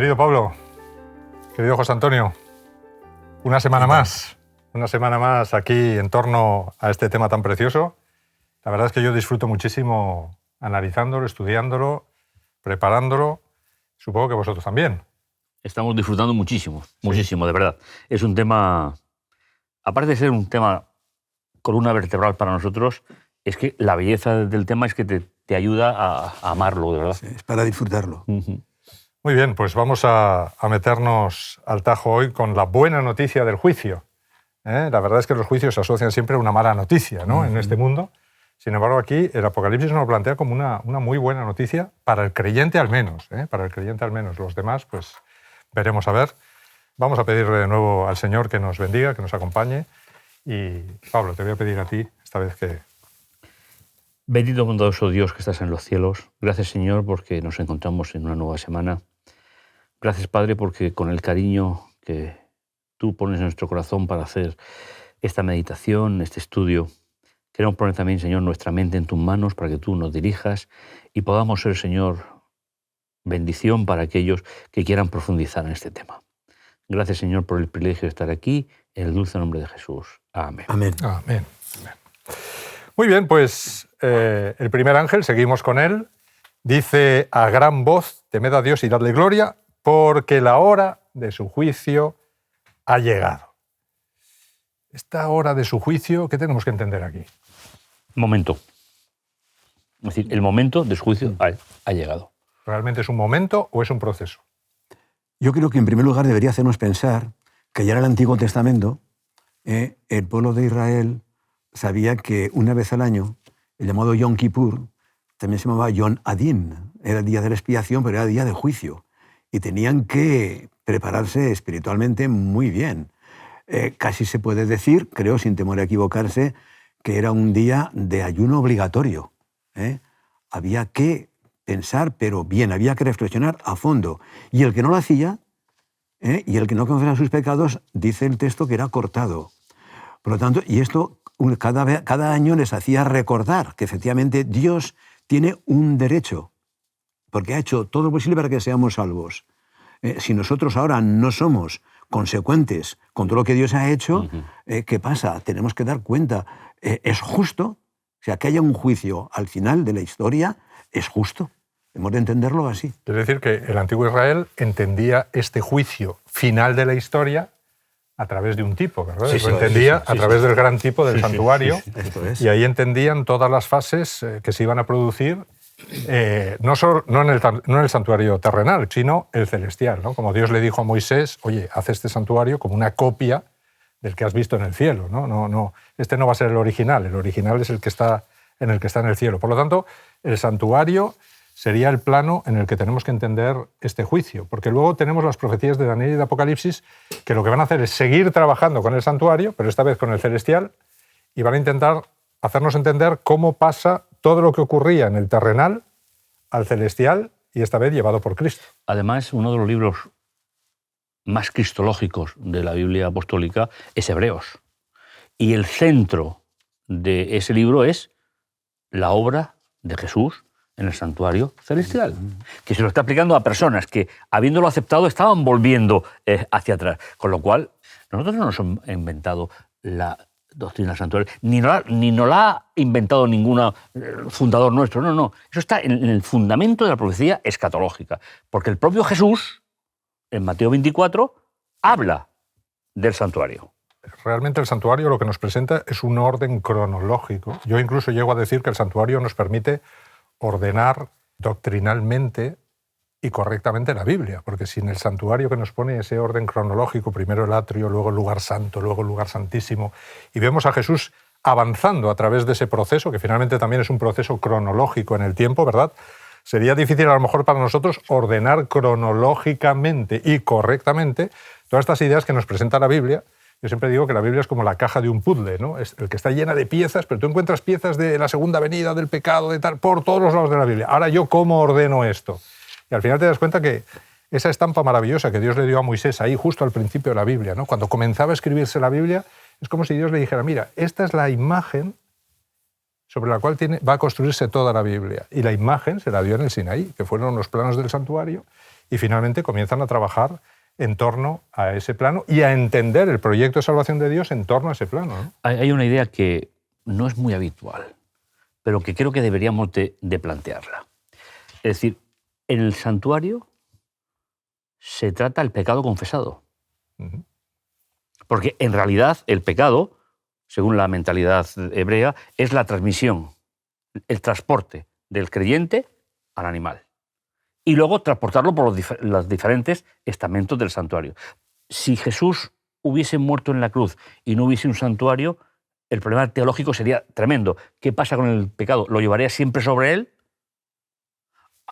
Querido Pablo, querido José Antonio, una semana más aquí en torno a este tema tan precioso. La verdad es que yo disfruto muchísimo analizándolo, estudiándolo, preparándolo. Supongo que vosotros también. Estamos disfrutando muchísimo, muchísimo, de verdad. Es un tema, aparte de ser un tema columna vertebral para nosotros, es que la belleza del tema es que te ayuda a amarlo, de verdad. Sí, es para disfrutarlo. Muy bien, pues vamos a meternos al tajo hoy con la buena noticia del juicio. La verdad es que los juicios se asocian siempre a una mala noticia, ¿no? En este mundo. Sin embargo, aquí el Apocalipsis nos lo plantea como una muy buena noticia para el creyente al menos. Para el creyente al menos. Los demás, pues veremos a ver. Vamos a pedirle de nuevo al Señor que nos bendiga, que nos acompañe. Y Pablo, te voy a pedir a ti esta vez que... Bendito bondadoso Dios que estás en los cielos. Gracias, Señor, porque nos encontramos en una nueva semana. Gracias, Padre, porque con el cariño que tú pones en nuestro corazón para hacer esta meditación, este estudio, queremos poner también, Señor, nuestra mente en tus manos para que tú nos dirijas y podamos ser, Señor, bendición para aquellos que quieran profundizar en este tema. Gracias, Señor, por el privilegio de estar aquí, en el dulce nombre de Jesús. Amén. Amén. Amén. Muy bien, pues el primer ángel, seguimos con él, dice a gran voz, temed a Dios y dadle gloria, porque la hora de su juicio ha llegado. Esta hora de su juicio, ¿qué tenemos que entender aquí? Momento. Es decir, el momento de su juicio ha llegado. ¿Realmente es un momento o es un proceso? Yo creo que en primer lugar debería hacernos pensar que ya en el Antiguo Testamento el pueblo de Israel sabía que una vez al año, el llamado Yom Kippur, también se llamaba Yom Adin, era el día de la expiación, pero era el día del juicio. Y tenían que prepararse espiritualmente muy bien. Casi se puede decir, creo, sin temor a equivocarse, que era un día de ayuno obligatorio. Había que pensar, pero bien, había que reflexionar a fondo. Y el que no lo hacía, y el que no confesaba sus pecados, dice el texto que era cortado. Por lo tanto, y esto cada año les hacía recordar que efectivamente Dios tiene un derecho, porque ha hecho todo lo posible para que seamos salvos. Si nosotros ahora no somos consecuentes con todo lo que Dios ha hecho, ¿qué pasa? Tenemos que dar cuenta. ¿Es justo? O sea, que haya un juicio al final de la historia, ¿es justo? Hemos de entenderlo así. Es decir, que el antiguo Israel entendía este juicio final de la historia a través de un tipo, ¿verdad? Sí, lo entendía a través del gran tipo del santuario, Sí. y ahí entendían todas las fases que se iban a producir, no en el santuario terrenal, sino el celestial, ¿no? Como Dios le dijo a Moisés, oye, haz este santuario como una copia del que has visto en el cielo, ¿no? Este no va a ser el original es el que está en el cielo. Por lo tanto, el santuario sería el plano en el que tenemos que entender este juicio, porque luego tenemos las profecías de Daniel y de Apocalipsis que lo que van a hacer es seguir trabajando con el santuario, pero esta vez con el celestial, y van a intentar hacernos entender cómo pasa todo lo que ocurría en el terrenal al celestial, y esta vez llevado por Cristo. Además, uno de los libros más cristológicos de la Biblia apostólica es Hebreos. Y el centro de ese libro es la obra de Jesús en el santuario celestial, que se lo está aplicando a personas que, habiéndolo aceptado, estaban volviendo hacia atrás. Con lo cual, nosotros no nos hemos inventado la doctrina del santuario, ni nos la ha inventado ningún fundador nuestro, no. Eso está en el fundamento de la profecía escatológica, porque el propio Jesús, en Mateo 24, habla del santuario. Realmente el santuario lo que nos presenta es un orden cronológico. Yo incluso llego a decir que el santuario nos permite ordenar doctrinalmente y correctamente la Biblia, porque sin el santuario que nos pone ese orden cronológico, primero el atrio, luego el lugar santo, luego el lugar santísimo, y vemos a Jesús avanzando a través de ese proceso, que finalmente también es un proceso cronológico en el tiempo, ¿verdad? Sería difícil a lo mejor para nosotros ordenar cronológicamente y correctamente todas estas ideas que nos presenta la Biblia. Yo siempre digo que la Biblia es como la caja de un puzzle, ¿no? Es el que está llena de piezas, pero tú encuentras piezas de la segunda venida, del pecado, de tal, por todos los lados de la Biblia. Ahora, ¿yo cómo ordeno esto? Y al final te das cuenta que esa estampa maravillosa que Dios le dio a Moisés ahí justo al principio de la Biblia, ¿no? Cuando comenzaba a escribirse la Biblia, es como si Dios le dijera, mira, esta es la imagen sobre la cual va a construirse toda la Biblia. Y la imagen se la dio en el Sinaí, que fueron los planos del santuario, y finalmente comienzan a trabajar en torno a ese plano y a entender el proyecto de salvación de Dios en torno a ese plano, ¿no? Hay una idea que no es muy habitual, pero que creo que deberíamos de plantearla. Es decir, en el santuario se trata el pecado confesado. Uh-huh. Porque en realidad el pecado, según la mentalidad hebrea, es la transmisión, el transporte del creyente al animal. Y luego transportarlo por los diferentes estamentos del santuario. Si Jesús hubiese muerto en la cruz y no hubiese un santuario, el problema teológico sería tremendo. ¿Qué pasa con el pecado? ¿Lo llevaría siempre sobre él?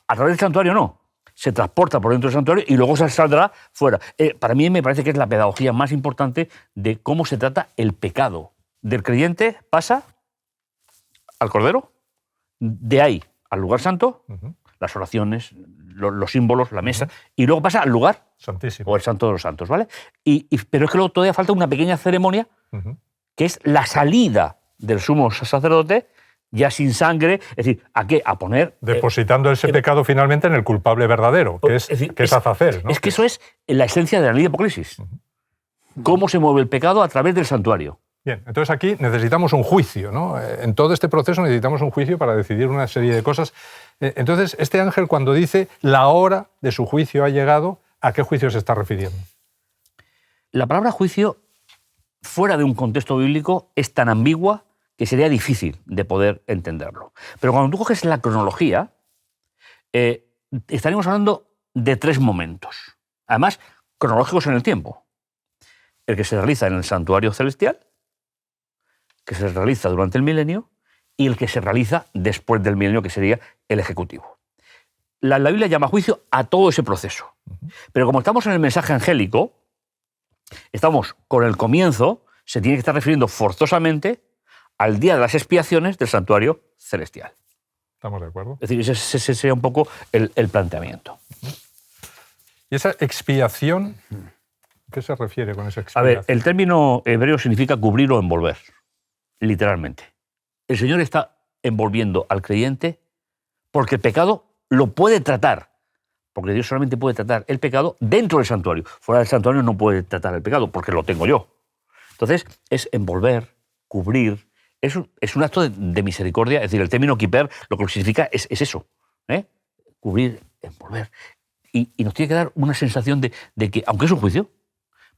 A través del santuario no. Se transporta por dentro del santuario y luego se saldrá fuera. Para mí me parece que es la pedagogía más importante de cómo se trata el pecado. Del creyente pasa al Cordero, de ahí al lugar santo, Uh-huh. las oraciones, los símbolos, la mesa, y luego pasa al lugar Santísimo. o el Santo de los Santos, ¿vale? Pero es que luego todavía falta una pequeña ceremonia, Uh-huh. que es la salida del sumo sacerdote, ya sin sangre, es decir, ¿a qué? A poner... Depositando ese pecado finalmente en el culpable verdadero, que es Azazel, ¿no? Es que eso es la esencia de la ley de Apocalipsis. Uh-huh. Cómo se mueve el pecado a través del santuario. Bien, entonces aquí necesitamos un juicio, ¿no? En todo este proceso necesitamos un juicio para decidir una serie de cosas. Entonces, este ángel cuando dice la hora de su juicio ha llegado, ¿a qué juicio se está refiriendo? La palabra juicio, fuera de un contexto bíblico, es tan ambigua que sería difícil de poder entenderlo. Pero cuando tú coges la cronología, estaríamos hablando de 3 momentos. Además, cronológicos en el tiempo. El que se realiza en el santuario celestial, que se realiza durante el milenio, y el que se realiza después del milenio, que sería el ejecutivo. La Biblia llama juicio a todo ese proceso. Pero como estamos en el mensaje angélico, estamos con el comienzo, se tiene que estar refiriendo forzosamente al día de las expiaciones del santuario celestial. ¿Estamos de acuerdo? Es decir, ese sería un poco el planteamiento. ¿Y esa expiación? ¿Qué se refiere con esa A expiación? ver, el término hebreo significa cubrir o envolver, literalmente. El Señor está envolviendo al creyente porque el pecado lo puede tratar, porque Dios solamente puede tratar el pecado dentro del santuario. Fuera del santuario no puede tratar el pecado, porque lo tengo yo. Entonces, es envolver, cubrir. Es un acto de misericordia. Es decir, el término kiper lo que significa es eso. Cubrir, envolver. Y nos tiene que dar una sensación de que, aunque es un juicio,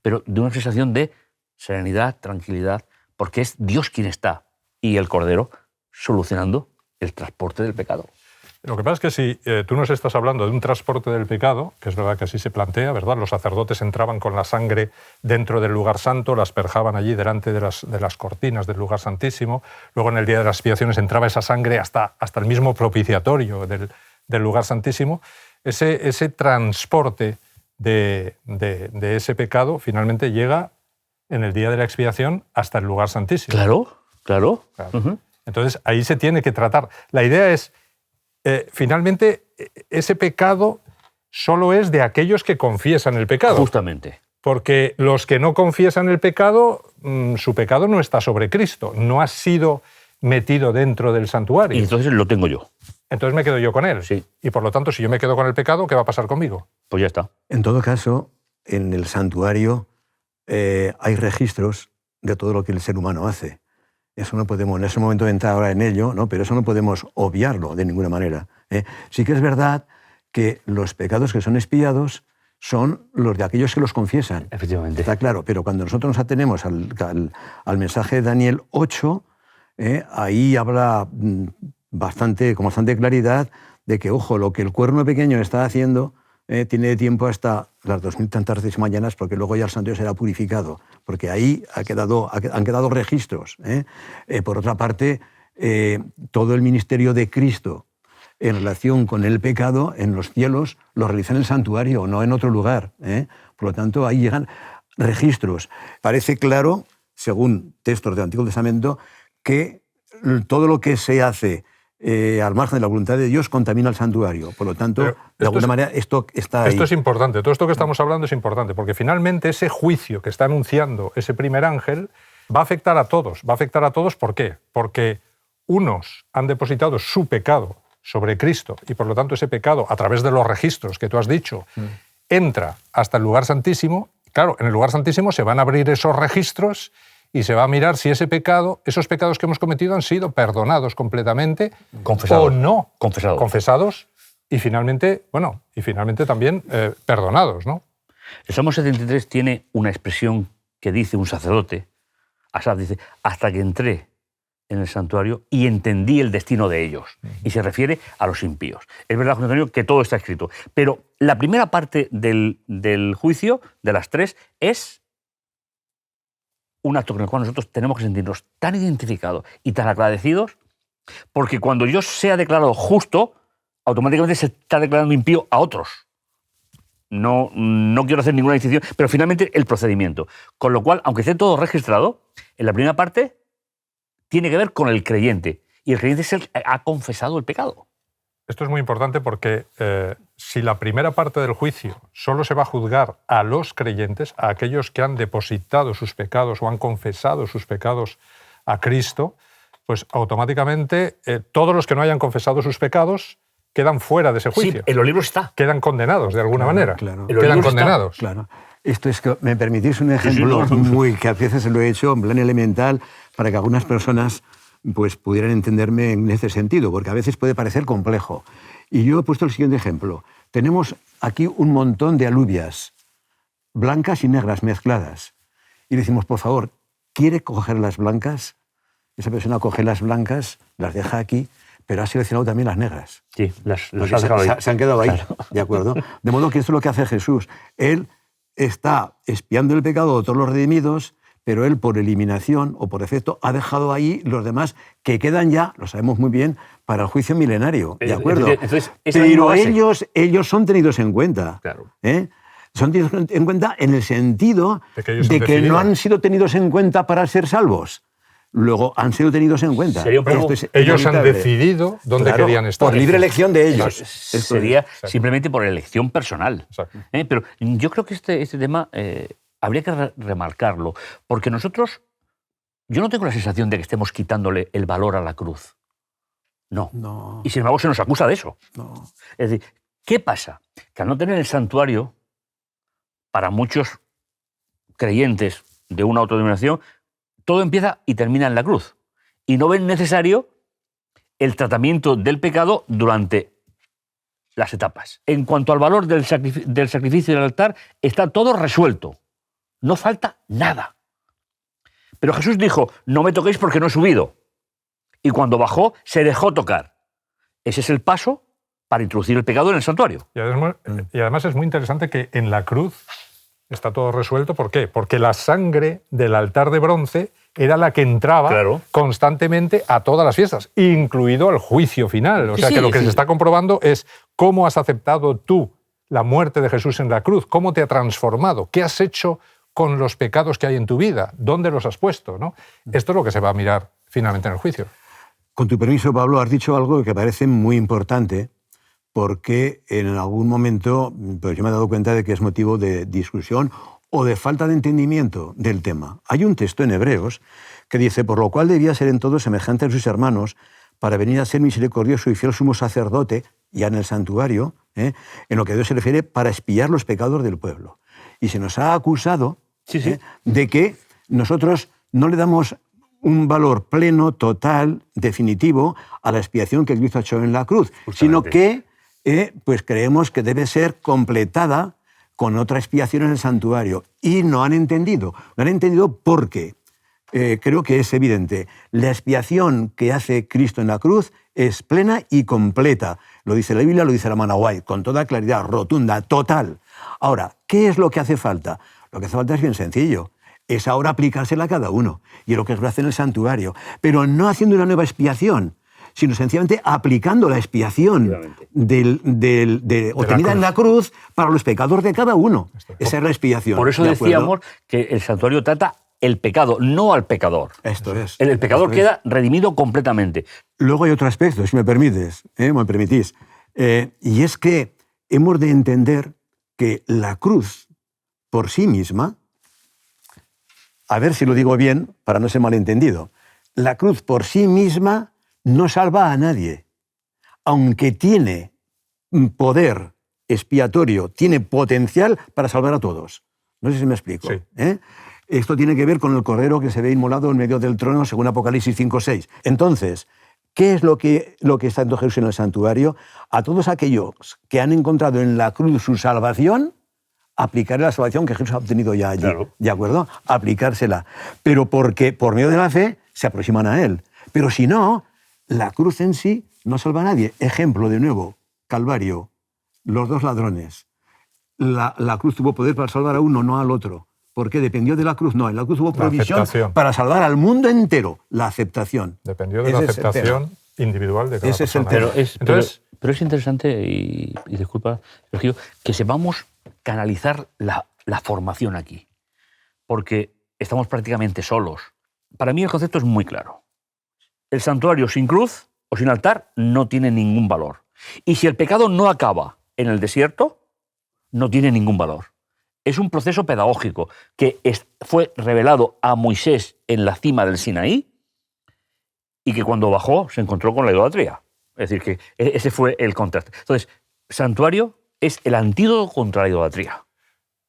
pero de una sensación de serenidad, tranquilidad, porque es Dios quien está y el Cordero solucionando el transporte del pecado. Lo que pasa es que si tú nos estás hablando de un transporte del pecado, que es verdad que así se plantea, ¿verdad? Los sacerdotes entraban con la sangre dentro del lugar santo, la asperjaban allí delante de las cortinas del lugar santísimo, luego en el día de las expiaciones entraba esa sangre hasta el mismo propiciatorio del lugar santísimo. Ese transporte de ese pecado finalmente llega en el día de la expiación hasta el lugar santísimo. Claro. Uh-huh. Entonces ahí se tiene que tratar. La idea es, finalmente, ese pecado solo es de aquellos que confiesan el pecado. Justamente. Porque los que no confiesan el pecado, su pecado no está sobre Cristo, no ha sido metido dentro del santuario. Y entonces lo tengo yo. Entonces me quedo yo con él. Sí. Y por lo tanto, si yo me quedo con el pecado, ¿qué va a pasar conmigo? Pues ya está. En todo caso, en el santuario hay registros de todo lo que el ser humano hace. Eso no podemos, en ese momento de entrar ahora en ello, ¿no? Pero eso no podemos obviarlo de ninguna manera. Sí que es verdad que los pecados que son expiados son los de aquellos que los confiesan. Efectivamente. Está claro, pero cuando nosotros nos atenemos al mensaje de Daniel 8, ahí habla con bastante claridad de que, ojo, lo que el cuerno pequeño está haciendo tiene tiempo hasta las 2000 tantas mañanas, porque luego ya el santuario será purificado, porque ahí han quedado registros. Por otra parte, todo el ministerio de Cristo en relación con el pecado en los cielos lo realiza en el santuario, no en otro lugar. Por lo tanto, ahí llegan registros. Parece claro, según textos del Antiguo Testamento, que todo lo que se hace al margen de la voluntad de Dios contamina el santuario. Por lo tanto, de alguna manera, esto está ahí. Esto es importante. Todo esto que estamos hablando es importante, porque finalmente ese juicio que está anunciando ese primer ángel va a afectar a todos. Va a afectar a todos, ¿por qué? Porque unos han depositado su pecado sobre Cristo y por lo tanto ese pecado, a través de los registros que tú has dicho, entra hasta el lugar santísimo, claro, en el lugar santísimo se van a abrir esos registros y se va a mirar si esos pecados que hemos cometido han sido perdonados completamente Confesados. o no. Confesados. Confesados y finalmente también perdonados, ¿no? El Salmo 73 tiene una expresión que dice un sacerdote, Asaf dice, hasta que entré en el santuario y entendí el destino de ellos. Y se refiere a los impíos. Es verdad, José Antonio, que todo está escrito. Pero la primera parte del juicio, de las 3, es un acto con el cual nosotros tenemos que sentirnos tan identificados y tan agradecidos, porque cuando yo sea declarado justo, automáticamente se está declarando impío a otros. No quiero hacer ninguna distinción, pero finalmente el procedimiento. Con lo cual, aunque esté todo registrado, en la primera parte tiene que ver con el creyente. Y el creyente es el que ha confesado el pecado. Esto es muy importante porque si la primera parte del juicio solo se va a juzgar a los creyentes, a aquellos que han depositado sus pecados o han confesado sus pecados a Cristo, pues automáticamente todos los que no hayan confesado sus pecados quedan fuera de ese juicio. Sí, en los libros está. Quedan condenados de alguna manera. Claro. Quedan condenados. Claro. Esto es que, ¿me permitís un ejemplo muy que a veces lo he hecho en plan elemental para que algunas personas pues, pudieran entenderme en ese sentido? Porque a veces puede parecer complejo. Y yo he puesto el siguiente ejemplo. Tenemos aquí un montón de alubias, blancas y negras mezcladas. Y decimos, por favor, ¿quiere coger las blancas? Esa persona coge las blancas, las deja aquí, pero ha seleccionado también las negras. Sí, las Porque has dejado ahí. se han quedado ahí, Claro. ¿de acuerdo? De modo que esto es lo que hace Jesús. Él está expiando el pecado de todos los redimidos, pero él por eliminación o por defecto ha dejado ahí los demás que quedan ya, lo sabemos muy bien, para el juicio milenario, ¿de acuerdo? Entonces, esa misma pero base. ellos son tenidos en cuenta. Claro. ¿eh? Son tenidos en cuenta en el sentido De que ellos de han que decidido. no han sido tenidos en cuenta para ser salvos. Luego han sido tenidos en cuenta. Sería un poco- Esto es Ellos han inevitable. decidido dónde Claro, querían estar. por libre elección de ellos. Esto es. Sería simplemente por elección personal. Exacto. Pero yo creo que este tema habría que remarcarlo, porque nosotros, yo no tengo la sensación de que estemos quitándole el valor a la cruz. No. No, Y sin embargo se nos acusa de eso. no. Es decir, ¿qué pasa? Que al no tener el santuario, para muchos creyentes de una autodenominación, todo empieza y termina en la cruz. Y no ven necesario el tratamiento del pecado durante las etapas. En cuanto al valor del sacrificio del altar, está todo resuelto. No falta nada. Pero Jesús dijo, no me toquéis porque no he subido. Y cuando bajó, se dejó tocar. Ese es el paso para introducir el pecado en el santuario. Y además es muy interesante que en la cruz está todo resuelto. ¿Por qué? Porque la sangre del altar de bronce era la que entraba Claro. constantemente a todas las fiestas, incluido al juicio final. O sea Sí, que lo que sí. se está comprobando es cómo has aceptado tú la muerte de Jesús en la cruz, cómo te ha transformado, qué has hecho con los pecados que hay en tu vida, dónde los has puesto, ¿no? Esto es lo que se va a mirar finalmente en el juicio. Con tu permiso, Pablo, has dicho algo que parece muy importante porque en algún momento pues yo me he dado cuenta de que es motivo de discusión o de falta de entendimiento del tema. Hay un texto en Hebreos que dice, por lo cual debía ser en todo semejante a sus hermanos para venir a ser misericordioso y fiel sumo sacerdote, ya en el santuario, en lo que a Dios se refiere, para expiar los pecados del pueblo. Y se nos ha acusado de que nosotros no le damos un valor pleno, total, definitivo a la expiación que Cristo ha hecho en la cruz, sino que pues creemos que debe ser completada con otra expiación en el santuario. Y no han entendido. No han entendido porque creo que es evidente. La expiación que hace Cristo en la cruz es plena y completa. Lo dice la Biblia, lo dice la Manna White, con toda claridad, rotunda, total. Ahora, ¿qué es lo que hace falta? Lo que hace falta es bien sencillo. Es ahora aplicársela a cada uno. Y es lo que se hace en el santuario. Pero no haciendo una nueva expiación, sino sencillamente aplicando la expiación obtenida en la cruz para los pecados de cada uno. Esa es la expiación. Por eso ¿de acuerdo? decíamos que el santuario trata el pecado, no al pecador. Esto es. El pecador Esto es. queda redimido completamente. Luego hay otro aspecto, si me permites, me permitís, y es que hemos de entender que la cruz por sí misma, a ver si lo digo bien para no ser malentendido, la cruz por sí misma no salva a nadie. aunque tiene poder expiatorio, tiene potencial para salvar a todos. No sé si me explico. Sí. Esto tiene que ver con el cordero que se ve inmolado en medio del trono, según Apocalipsis 5:6. Entonces, ¿qué es lo que está haciendo Jesús en el santuario? A todos aquellos que han encontrado en la cruz su salvación, aplicarle la salvación que Jesús ha obtenido ya allí. Claro. ¿De acuerdo? Aplicársela. Pero porque por medio de la fe se aproximan a Él. Pero si no, la cruz en sí no salva a nadie. Ejemplo, de nuevo, Calvario, los 2 ladrones. La cruz tuvo poder para salvar a uno, no al otro. ¿Por qué? ¿Dependió de la cruz? No, en la cruz hubo provisión para salvar al mundo entero. La aceptación. Dependió de la aceptación individual de cada Ese es el persona. tema. Pero es interesante, y disculpa, Sergio, que sepamos canalizar la formación aquí. Porque estamos prácticamente solos. Para mí el concepto es muy claro. El santuario sin cruz o sin altar no tiene ningún valor. Y si el pecado no acaba en el desierto, no tiene ningún valor. Es un proceso pedagógico que fue revelado a Moisés en la cima del Sinaí y que cuando bajó se encontró con la idolatría. Es decir, que ese fue el contraste. Entonces, santuario es el antídoto contra la idolatría.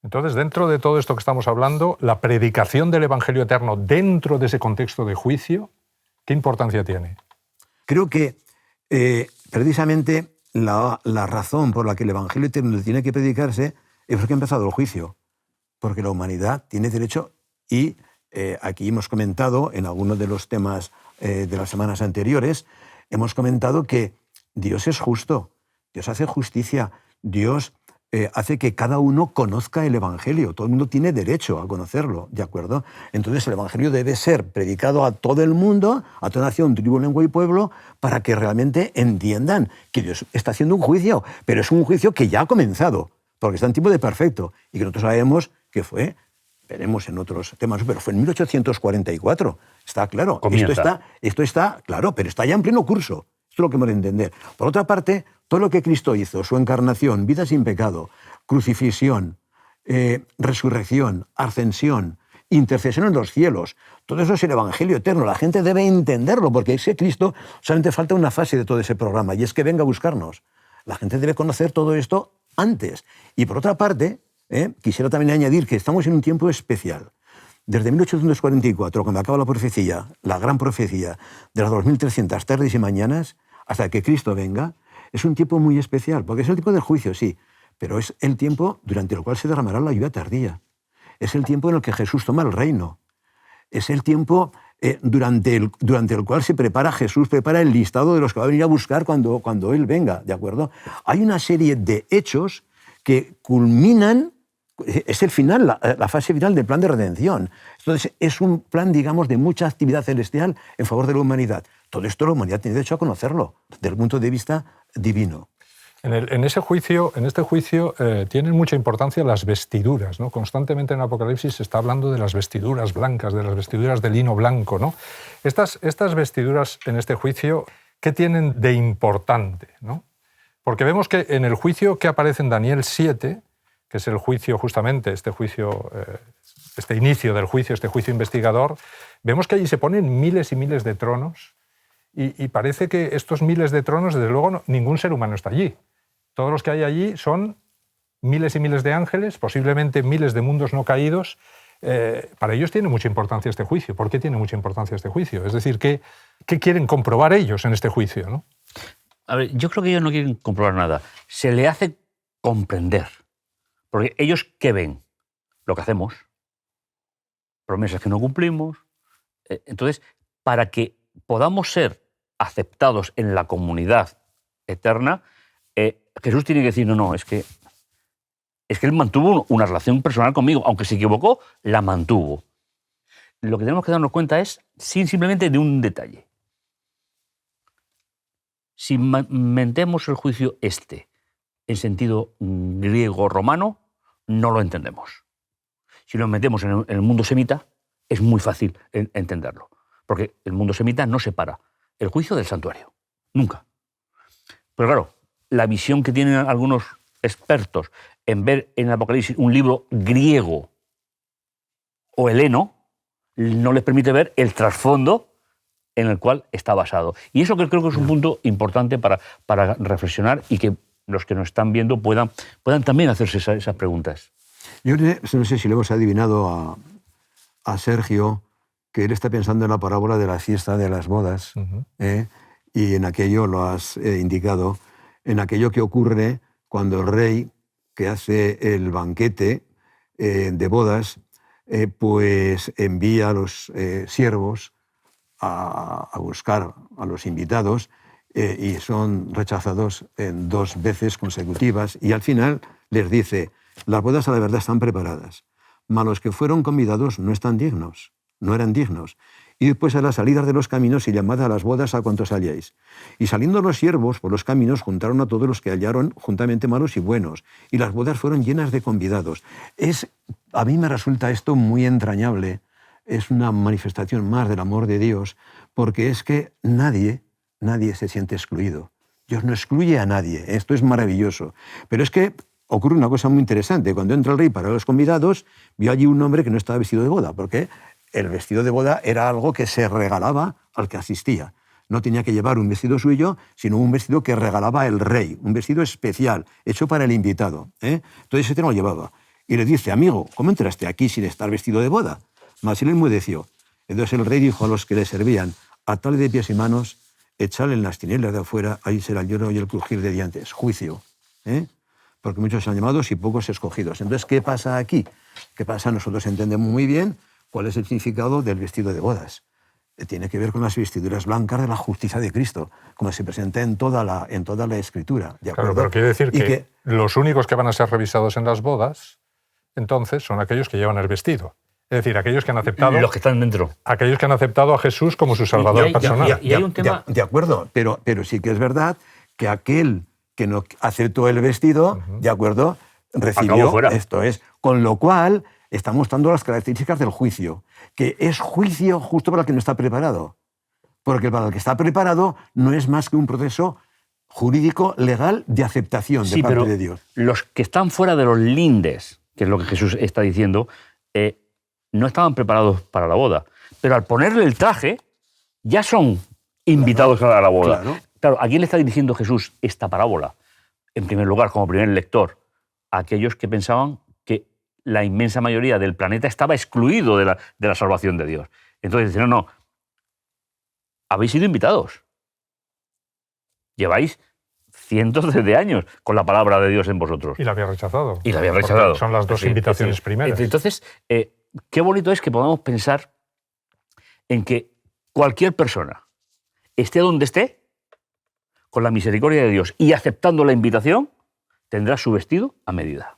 Entonces, dentro de todo esto que estamos hablando, la predicación del Evangelio eterno dentro de ese contexto de juicio, ¿qué importancia tiene? Creo que precisamente la razón por la que el Evangelio eterno tiene que predicarse es porque ha empezado el juicio. Porque la humanidad tiene derecho y aquí hemos comentado en algunos de los temas de las semanas anteriores, hemos comentado que Dios es justo, Dios hace justicia, Dios hace que cada uno conozca el Evangelio, todo el mundo tiene derecho a conocerlo, ¿de acuerdo? Entonces el Evangelio debe ser predicado a todo el mundo, a toda nación, tribu, lengua y pueblo, para que realmente entiendan que Dios está haciendo un juicio, pero es un juicio que ya ha comenzado, porque está en tiempo de perfecto, y que nosotros sabemos que fue, veremos en otros temas, pero fue en 1844, está claro. Esto está claro, pero está ya en pleno curso. Esto es lo que hemos de entender. Por otra parte, todo lo que Cristo hizo, su encarnación, vida sin pecado, crucifixión, resurrección, ascensión, intercesión en los cielos, todo eso es el Evangelio eterno. La gente debe entenderlo, porque ese Cristo solamente falta una fase de todo ese programa, y es que venga a buscarnos. La gente debe conocer todo esto antes. Y por otra parte, quisiera también añadir que estamos en un tiempo especial. Desde 1844, cuando acaba la profecía, la gran profecía de las 2300 tardes y mañanas, hasta que Cristo venga, es un tiempo muy especial, porque es el tiempo del juicio, sí, pero es el tiempo durante el cual se derramará la lluvia tardía. Es el tiempo en el que Jesús toma el reino. Es el tiempo durante el cual se prepara Jesús, prepara el listado de los que va a venir a buscar cuando Él venga, ¿de acuerdo? Hay una serie de hechos que culminan, es el final, la fase final del plan de redención. Entonces, es un plan, digamos, de mucha actividad celestial en favor de la humanidad. Todo esto la humanidad tiene derecho a conocerlo, desde el punto de vista divino. En este juicio tienen mucha importancia las vestiduras, ¿no? Constantemente en Apocalipsis se está hablando de las vestiduras blancas, de las vestiduras de lino blanco, ¿no? Estas vestiduras en este juicio, ¿qué tienen de importante, ¿no? Porque vemos que en el juicio que aparece en Daniel 7, que es el juicio justamente, este inicio del juicio, este juicio investigador, vemos que allí se ponen miles y miles de tronos y parece que estos miles de tronos, desde luego, ningún ser humano está allí. Todos los que hay allí son miles y miles de ángeles, posiblemente miles de mundos no caídos. Para ellos tiene mucha importancia este juicio. ¿Por qué tiene mucha importancia este juicio? Es decir, ¿qué quieren comprobar ellos en este juicio, ¿no? A ver, yo creo que ellos no quieren comprobar nada. Se le hace comprender. Porque ellos, ¿qué ven? Lo que hacemos. Promesas que no cumplimos. Entonces, para que podamos ser aceptados en la comunidad eterna, Jesús tiene que decir, no, es que Él mantuvo una relación personal conmigo. Aunque se equivocó, la mantuvo. Lo que tenemos que darnos cuenta es simplemente de un detalle. Si metemos el juicio en sentido griego-romano, no lo entendemos. Si lo metemos en el mundo semita, es muy fácil entenderlo. Porque el mundo semita no separa el juicio del santuario. Nunca. Pero claro, la visión que tienen algunos expertos en ver en el Apocalipsis un libro griego o heleno no les permite ver el trasfondo en el cual está basado. Y eso creo que es un punto importante para reflexionar y que los que nos están viendo puedan también hacerse esas preguntas. Yo no sé si lo hemos adivinado a Sergio, que él está pensando en la parábola de la fiesta de las bodas, y en aquello lo has indicado, en aquello que ocurre cuando el rey que hace el banquete de bodas, pues envía a los siervos a buscar a los invitados y son rechazados en 2 veces consecutivas, y al final les dice: las bodas a la verdad están preparadas, mas los que fueron convidados no están dignos, no eran dignos. Y después a las salidas de los caminos y llamad a las bodas a cuantos halléis. Y saliendo los siervos por los caminos juntaron a todos los que hallaron juntamente malos y buenos, y las bodas fueron llenas de convidados. A mí me resulta esto muy entrañable, es una manifestación más del amor de Dios, porque es que nadie se siente excluido. Dios no excluye a nadie, esto es maravilloso. Pero es que ocurre una cosa muy interesante. Cuando entra el rey para los convidados, vio allí un hombre que no estaba vestido de boda, porque el vestido de boda era algo que se regalaba al que asistía. No tenía que llevar un vestido suyo, sino un vestido que regalaba el rey, un vestido especial, hecho para el invitado. Entonces ese no lo llevaba. Y le dice: amigo, ¿cómo entraste aquí sin estar vestido de boda? Mas él enmudeció. Entonces el rey dijo a los que le servían: atadle de pies y manos, echadle en las tinieblas de afuera, ahí será el lloro y el crujir de dientes. Juicio. Porque muchos son llamados y pocos escogidos. Entonces, ¿qué pasa aquí? ¿Qué pasa? Nosotros entendemos muy bien cuál es el significado del vestido de bodas. Tiene que ver con las vestiduras blancas de la justicia de Cristo, como se presenta en toda la Escritura. ¿De acuerdo? Claro, pero quiere decir que los únicos que van a ser revisados en las bodas, entonces, son aquellos que llevan el vestido. Es decir, aquellos que han aceptado... Los que están dentro. Aquellos que han aceptado a Jesús como su Salvador personal. Y hay un tema... De acuerdo, pero sí que es verdad que aquel que no aceptó el vestido, de acuerdo, recibió... Esto es. Con lo cual, está mostrando las características del juicio, que es juicio justo para el que no está preparado. Porque para el que está preparado no es más que un proceso jurídico, legal, de aceptación de parte de Dios. Los que están fuera de los lindes, que es lo que Jesús está diciendo, no estaban preparados para la boda. Pero al ponerle el traje, ya son invitados a la boda. Claro, ¿a quién le está dirigiendo Jesús esta parábola? En primer lugar, como primer lector, a aquellos que pensaban que la inmensa mayoría del planeta estaba excluido de la salvación de Dios. Entonces dicen: no, habéis sido invitados. Lleváis cientos de años con la palabra de Dios en vosotros. Y la había rechazado. Y la había rechazado. Porque son las 2 invitaciones primeras. Entonces, qué bonito es que podamos pensar en que cualquier persona, esté donde esté, con la misericordia de Dios y aceptando la invitación, tendrá su vestido a medida.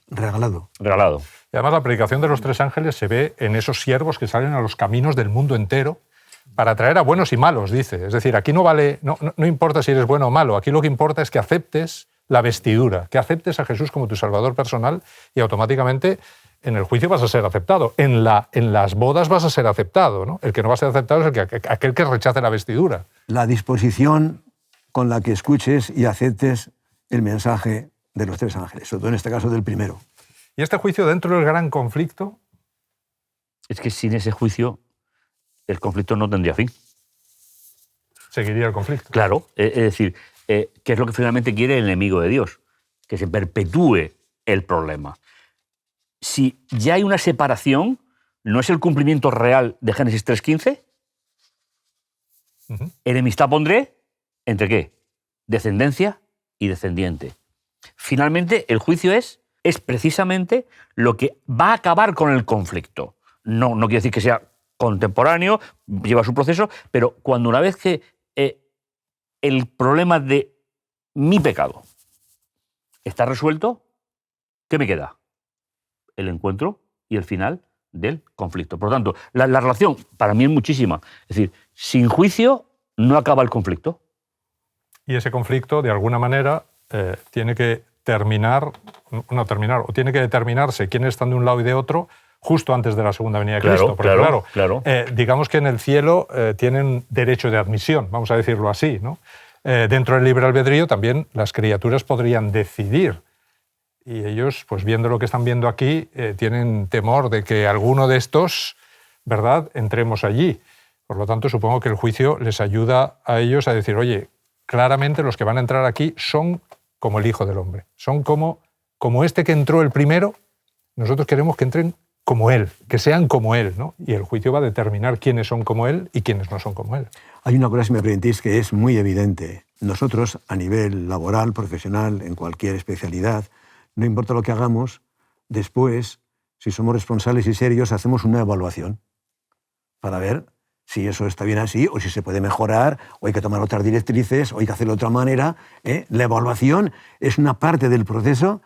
Regalado. Y además la predicación de los 3 ángeles se ve en esos siervos que salen a los caminos del mundo entero para traer a buenos y malos, dice. Es decir, aquí no importa si eres bueno o malo, aquí lo que importa es que aceptes la vestidura, que aceptes a Jesús como tu Salvador personal, y automáticamente en el juicio vas a ser aceptado. En las bodas vas a ser aceptado, ¿no? El que no va a ser aceptado es aquel que rechace la vestidura. La disposición con la que escuches y aceptes el mensaje de los 3 ángeles, sobre todo en este caso del primero. Y este juicio, dentro del gran conflicto... Es que sin ese juicio el conflicto no tendría fin. Seguiría el conflicto. Claro, es decir, ¿qué es lo que finalmente quiere el enemigo de Dios? Que se perpetúe el problema. Si ya hay una separación, ¿no es el cumplimiento real de Génesis 3:15? Enemistad pondré, ¿entre qué? Descendencia y descendiente. Finalmente, el juicio es precisamente lo que va a acabar con el conflicto. No quiere decir que sea contemporáneo, lleva su proceso, pero cuando una vez que el problema de mi pecado está resuelto, ¿qué me queda? El encuentro y el final del conflicto. Por lo tanto, la relación para mí es muchísima. Es decir, sin juicio no acaba el conflicto. Y ese conflicto, de alguna manera, tiene que tiene que determinarse quiénes están de un lado y de otro justo antes de la segunda venida de Cristo. Porque claro. Digamos que en el cielo tienen derecho de admisión, vamos a decirlo así, ¿no? Dentro del libre albedrío también las criaturas podrían decidir. Y ellos, pues viendo lo que están viendo aquí, tienen temor de que alguno de estos, ¿verdad?, entremos allí. Por lo tanto, supongo que el juicio les ayuda a ellos a decir, oye, claramente los que van a entrar aquí son como el Hijo del Hombre, son como este que entró el primero, nosotros queremos que entren como Él, que sean como Él, ¿no? Y el juicio va a determinar quiénes son como Él y quiénes no son como Él. Hay una cosa, si me permitís, que es muy evidente. Nosotros, a nivel laboral, profesional, en cualquier especialidad, no importa lo que hagamos, después, si somos responsables y serios, hacemos una evaluación para ver si eso está bien así o si se puede mejorar o hay que tomar otras directrices o hay que hacerlo de otra manera. La evaluación es una parte del proceso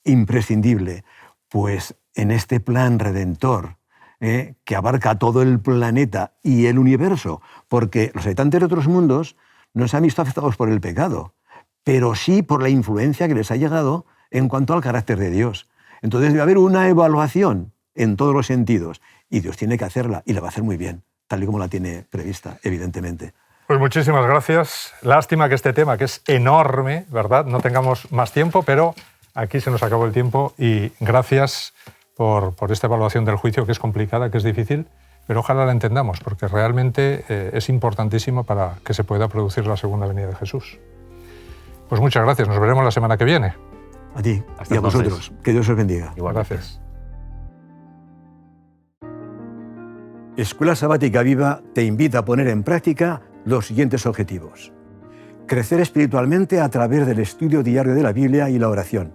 imprescindible. Pues en este plan redentor, que abarca todo el planeta y el universo, porque los habitantes de otros mundos no se han visto afectados por el pecado, pero sí por la influencia que les ha llegado en cuanto al carácter de Dios. Entonces debe haber una evaluación en todos los sentidos y Dios tiene que hacerla y la va a hacer muy bien, tal y como la tiene prevista, evidentemente. Pues muchísimas gracias. Lástima que este tema, que es enorme, ¿verdad?, no tengamos más tiempo, pero aquí se nos acabó el tiempo y gracias por esta evaluación del juicio, que es complicada, que es difícil, pero ojalá la entendamos, porque realmente es importantísimo para que se pueda producir la segunda venida de Jesús. Pues muchas gracias, nos veremos la semana que viene. A ti Hasta y a entonces. vosotros. Que Dios os bendiga. Igual. Gracias. Escuela Sabática Viva te invita a poner en práctica los siguientes objetivos. Crecer espiritualmente a través del estudio diario de la Biblia y la oración.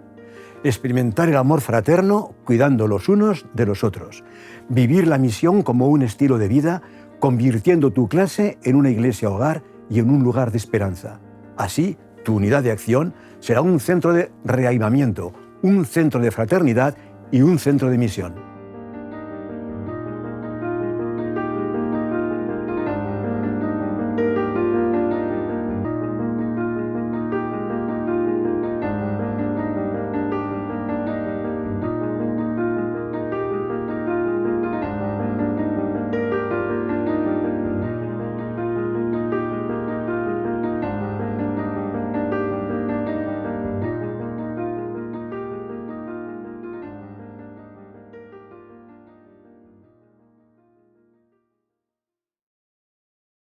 Experimentar el amor fraterno cuidando los unos de los otros. Vivir la misión como un estilo de vida, convirtiendo tu clase en una iglesia hogar y en un lugar de esperanza. Así, tu unidad de acción será un centro de reavivamiento, un centro de fraternidad y un centro de misión.